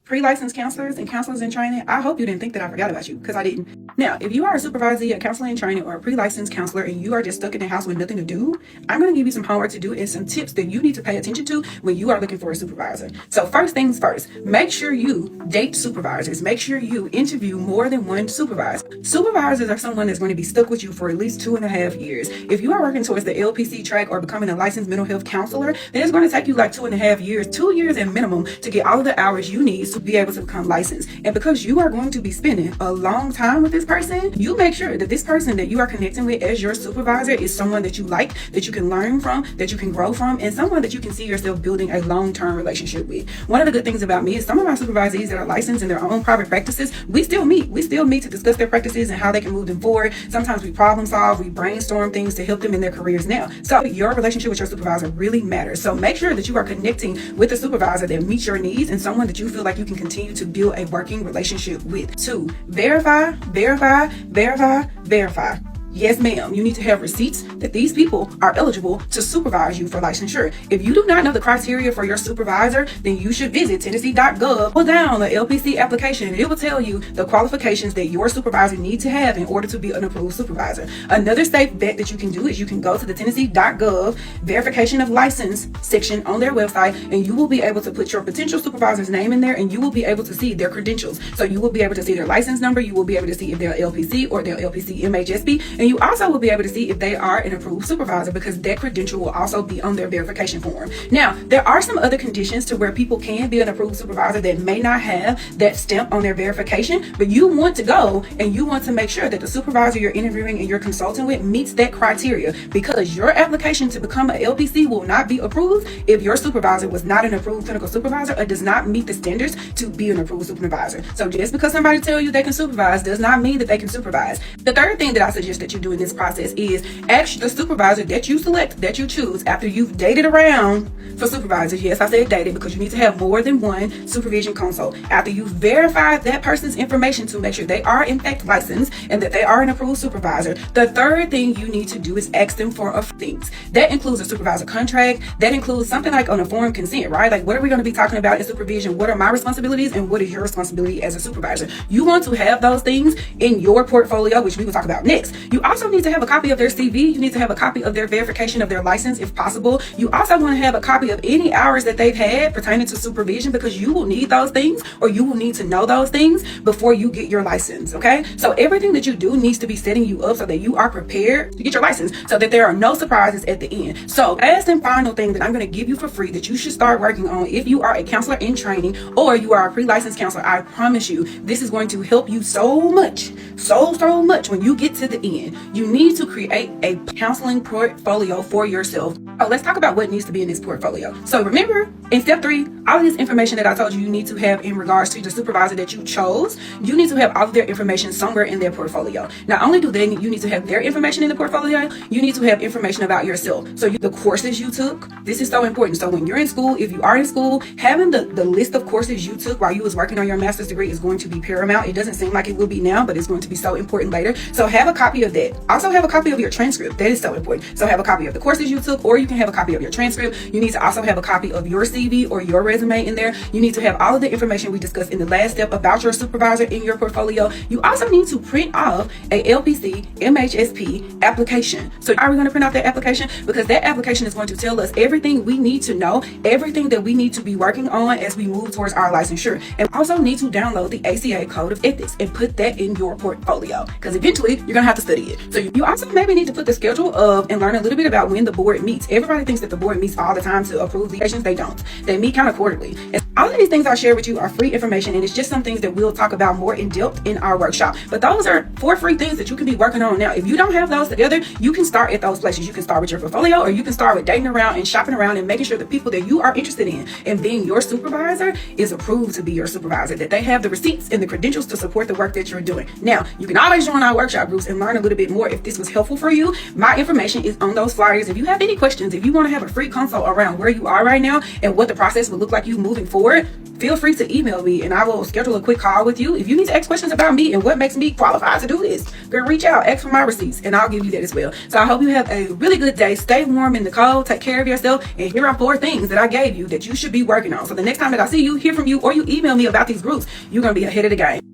Pre-licensed counselors and counselors in training, I hope you didn't think that I forgot about you, because I didn't. Now, if you are a supervisor, a counselor in training, or a pre-licensed counselor, and you are just stuck in the house with nothing to do, I'm going to give you some homework to do and some tips that you need to pay attention to when you are looking for a supervisor. So first things first, make sure you date supervisors. Make sure you interview more than one supervisor. Supervisors are someone that's going to be stuck with you for at least 2.5 years. If you are working towards the LPC track or becoming a licensed mental health counselor, then it's going to take you like 2.5 years, 2 years at minimum, to get all of the hours you need to be able to become licensed. And because you are going to be spending a long time with this person, you make sure that this person that you are connecting with as your supervisor is someone that you like, that you can learn from, that you can grow from, and someone that you can see yourself building a long-term relationship with. One of the good things about me is some of my supervisees that are licensed in their own private practices, we still meet. We still meet to discuss their practices and how they can move them forward. Sometimes we problem solve, we brainstorm things to help them in their careers now. So your relationship with your supervisor really matters. So make sure that you are connecting with a supervisor that meets your needs and someone that you feel like you can continue to build a working relationship with. 2, verify. Yes, ma'am. You need to have receipts that these people are eligible to supervise you for licensure. If you do not know the criteria for your supervisor, then you should visit Tennessee.gov, pull down the LPC application, and it will tell you the qualifications that your supervisor needs to have in order to be an approved supervisor. Another safe bet that you can do is you can go to the Tennessee.gov verification of license section on their website, and you will be able to put your potential supervisor's name in there, and you will be able to see their credentials. So you will be able to see their license number, you will be able to see if they're LPC or they're LPC MHSP, and you also will be able to see if they are an approved supervisor, because that credential will also be on their verification form. Now, there are some other conditions to where people can be an approved supervisor that may not have that stamp on their verification, but you want to go and you want to make sure that the supervisor you're interviewing and you're consulting with meets that criteria, because your application to become an LPC will not be approved if your supervisor was not an approved clinical supervisor or does not meet the standards to be an approved supervisor. So just because somebody tell you they can supervise does not mean that they can supervise. The third thing that I suggest that you do in this process is ask the supervisor that you select, that you choose after you've dated around for supervisors. Yes, I said dated because you need to have more than one supervision consult. After you've verified that person's information to make sure they are in fact licensed and that they are an approved supervisor, the third thing you need to do is ask them for a few things. That includes a supervisor contract. That includes something like an informed consent, right? Like, what are we going to be talking about in supervision? What are my responsibilities and what is your responsibility as a supervisor? You want to have those things in your portfolio, which we will talk about next. You also need to have a copy of their CV. You need to have a copy of their verification of their license if possible. You also want to have a copy of any hours that they've had pertaining to supervision, because you will need those things, or you will need to know those things before you get your license, okay? So everything that you do needs to be setting you up so that you are prepared to get your license, so that there are no surprises at the end. So last and final thing that I'm going to give you for free that you should start working on if you are a counselor in training or you are a pre-licensed counselor, I promise you this is going to help you so much when you get to the end. You need to create a counseling portfolio for yourself. Oh, let's talk about what needs to be in this portfolio. So remember, in step 3, all of this information that I told you need to have in regards to the supervisor that you chose, you need to have all of their information somewhere in their portfolio. Not only do you need to have their information in the portfolio, you need to have information about yourself. So the courses you took, this is so important. So when you're in school, if you are in school, having the list of courses you took while you was working on your master's degree is going to be paramount. It doesn't seem like it will be now, but it's going to be so important later. So have a copy of that. Also have a copy of your transcript. That is so important. So have a copy of the courses you took, or you can have a copy of your transcript. You need to also have a copy of your CV or your resume in there. You need to have all of the information we discussed in the last step about your supervisor in your portfolio. You also need to print off a LPC MHSP application. So are we going to print off that application? Because that application is going to tell us everything we need to know, everything that we need to be working on as we move towards our licensure. And also need to download the ACA Code of Ethics and put that in your portfolio, because eventually you're going to have to study it. So you also maybe need to put the schedule of and learn a little bit about when the board meets. Everybody thinks that the board meets all the time to approve the patients. They don't. They meet kind of quarterly. And all of these things I share with you are free information, and it's just some things that we'll talk about more in depth in our workshop. But those are 4 free things that you can be working on now. If you don't have those together, you can start at those places. You can start with your portfolio, or you can start with dating around and shopping around and making sure the people that you are interested in and being your supervisor is approved to be your supervisor, that they have the receipts and the credentials to support the work that you're doing. Now, you can always join our workshop groups and learn a little bit more if this was helpful for you. My information is on those flyers. If you have any questions, if you want to have a free consult around where you are right now and what the process will look like you moving forward, feel free to email me and I will schedule a quick call with you. If you need to ask questions about me and what makes me qualified to do this, girl, reach out, ask for my receipts, and I'll give you that as well. So I hope you have a really good day. Stay warm in the cold, take care of yourself, and here are 4 things that I gave you that you should be working on. So the next time that I see you, hear from you, or you email me about these groups, you're going to be ahead of the game.